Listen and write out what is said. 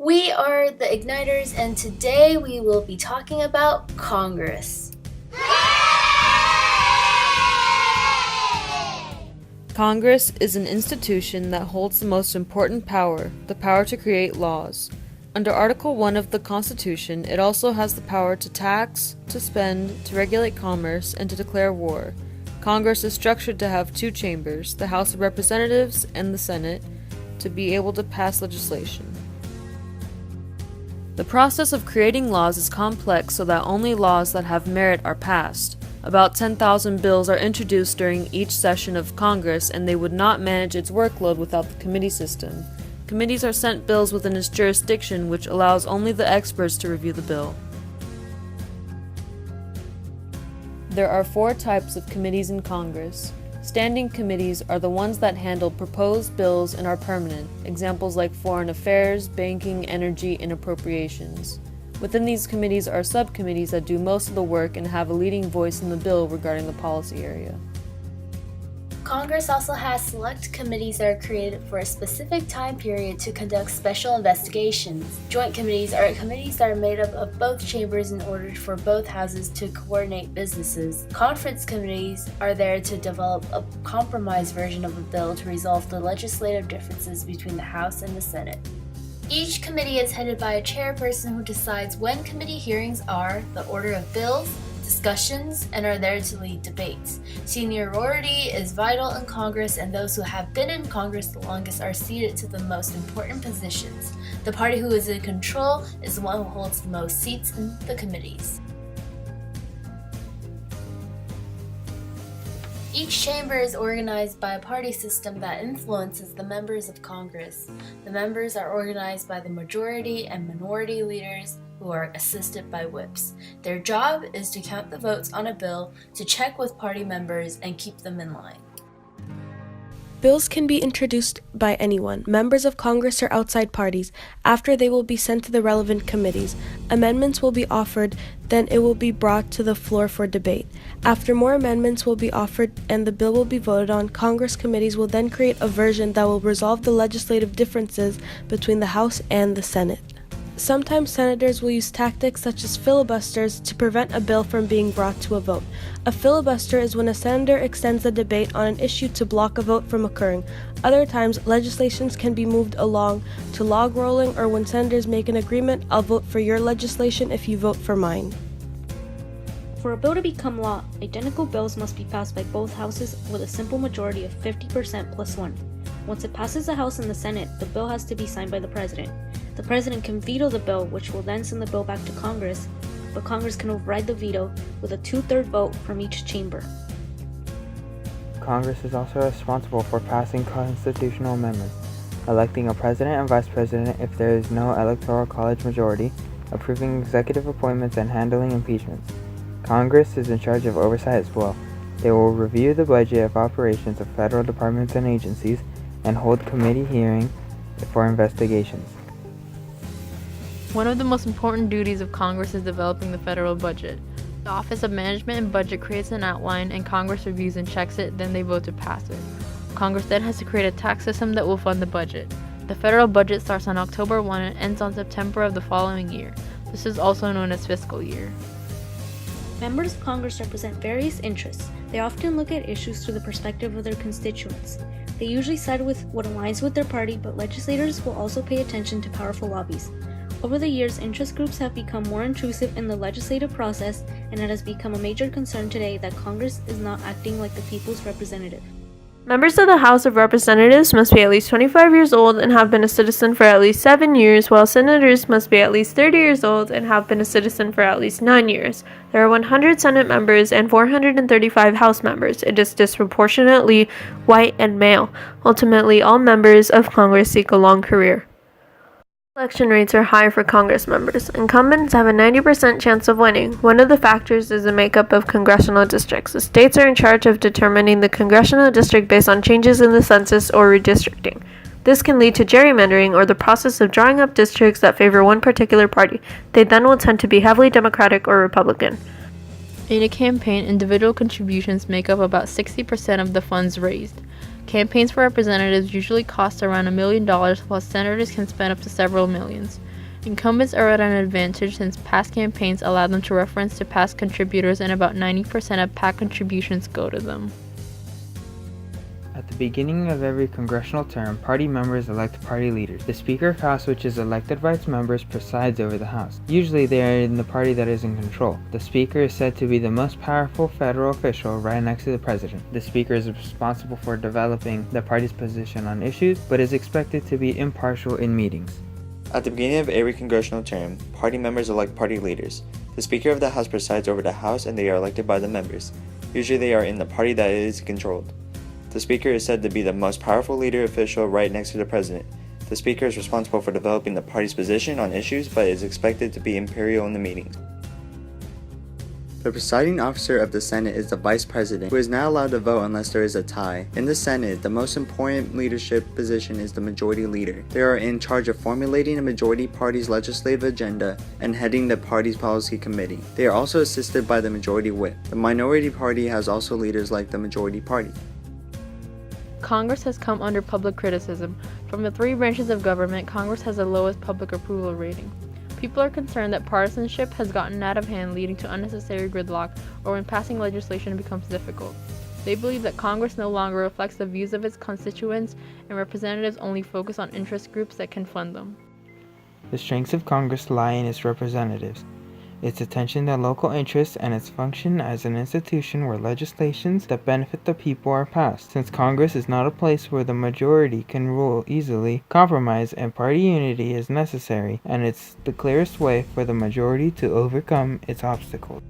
We are the Igniters, and today we will be talking about Congress. Congress is an institution that holds the most important power, the power to create laws. Under Article 1 of the Constitution, it also has the power to tax, to spend, to regulate commerce, and to declare war. Congress is structured to have two chambers, the House of Representatives and the Senate, to be able to pass legislation. The process of creating laws is complex so that only laws that have merit are passed. About 10,000 bills are introduced during each session of Congress, and they would not manage its workload without the committee system. Committees are sent bills within its jurisdiction, which allows only the experts to review the bill. There are 4 types of committees in Congress. Standing committees are the ones that handle proposed bills and are permanent, examples like foreign affairs, banking, energy, and appropriations. Within these committees are subcommittees that do most of the work and have a leading voice in the bill regarding the policy area. Congress also has select committees that are created for a specific time period to conduct special investigations. Joint committees are committees that are made up of both chambers in order for both houses to coordinate businesses. Conference committees are there to develop a compromise version of a bill to resolve the legislative differences between the House and the Senate. Each committee is headed by a chairperson who decides when committee hearings are, the order of bills, discussions, and are there to lead debates. Seniority is vital in Congress, and those who have been in Congress the longest are seated to the most important positions. The party who is in control is the one who holds the most seats in the committees. Each chamber is organized by a party system that influences the members of Congress. The members are organized by the majority and minority leaders, who are assisted by whips. Their job is to count the votes on a bill, to check with party members, and keep them in line. Bills can be introduced by anyone, members of Congress or outside parties, after they will be sent to the relevant committees. Amendments will be offered, then it will be brought to the floor for debate. After more amendments will be offered and the bill will be voted on, Congress committees will then create a version that will resolve the legislative differences between the House and the Senate. Sometimes senators will use tactics such as filibusters to prevent a bill from being brought to a vote. A filibuster is when a senator extends the debate on an issue to block a vote from occurring. Other times, legislations can be moved along to log rolling, or when senators make an agreement, I'll vote for your legislation if you vote for mine. For a bill to become law, identical bills must be passed by both houses with a simple majority of 50% plus 1. Once it passes the House and the Senate, the bill has to be signed by the President. The President can veto the bill, which will then send the bill back to Congress, but Congress can override the veto with a 2/3 vote from each chamber. Congress is also responsible for passing constitutional amendments, electing a president and vice president if there is no electoral college majority, approving executive appointments, and handling impeachments. Congress is in charge of oversight as well. They will review the budget of operations of federal departments and agencies and hold committee hearings for investigations. One of the most important duties of Congress is developing the federal budget. The Office of Management and Budget creates an outline, and Congress reviews and checks it, then they vote to pass it. Congress then has to create a tax system that will fund the budget. The federal budget starts on October 1 and ends on September of the following year. This is also known as fiscal year. Members of Congress represent various interests. They often look at issues through the perspective of their constituents. They usually side with what aligns with their party, but legislators will also pay attention to powerful lobbies. Over the years, interest groups have become more intrusive in the legislative process, and it has become a major concern today that Congress is not acting like the people's representative. Members of the House of Representatives must be at least 25 years old and have been a citizen for at least 7 years, while senators must be at least 30 years old and have been a citizen for at least 9 years. There are 100 Senate members and 435 House members. It is disproportionately white and male. Ultimately, all members of Congress seek a long career. Election rates are high for Congress members. Incumbents have a 90% chance of winning. One of the factors is the makeup of congressional districts. The states are in charge of determining the congressional district based on changes in the census or redistricting. This can lead to gerrymandering, or the process of drawing up districts that favor one particular party. They then will tend to be heavily Democratic or Republican. In a campaign, individual contributions make up about 60% of the funds raised. Campaigns for representatives usually cost around $1 million, while senators can spend up to several millions. Incumbents are at an advantage since past campaigns allow them to reference to past contributors and about 90% of PAC contributions go to them. At the beginning of every congressional term, party members elect party leaders. The Speaker of House, which is elected by its members, presides over the House. Usually they are in the party that is in control. The Speaker is said to be the most powerful federal official right next to the President. The Speaker is responsible for developing the party's position on issues, but is expected to be impartial in meetings. At the beginning of every congressional term, party members elect party leaders. The Speaker of the House presides over the House and they are elected by the members. Usually they are in the party that is controlled. The Speaker is said to be the most powerful leader official right next to the President. The Speaker is responsible for developing the party's position on issues but is expected to be imperial in the meetings. The presiding officer of the Senate is the Vice President, who is not allowed to vote unless there is a tie. In the Senate, the most important leadership position is the Majority Leader. They are in charge of formulating the majority party's legislative agenda and heading the party's policy committee. They are also assisted by the Majority Whip. The Minority Party has also leaders like the Majority Party. Congress has come under public criticism. From the three branches of government, Congress has the lowest public approval rating. People are concerned that partisanship has gotten out of hand, leading to unnecessary gridlock, or when passing legislation becomes difficult. They believe that Congress no longer reflects the views of its constituents, and representatives only focus on interest groups that can fund them. The strengths of Congress lie in its representatives, its attention to local interests, and its function as an institution where legislations that benefit the people are passed. Since Congress is not a place where the majority can rule easily, compromise and party unity is necessary, and it's the clearest way for the majority to overcome its obstacles.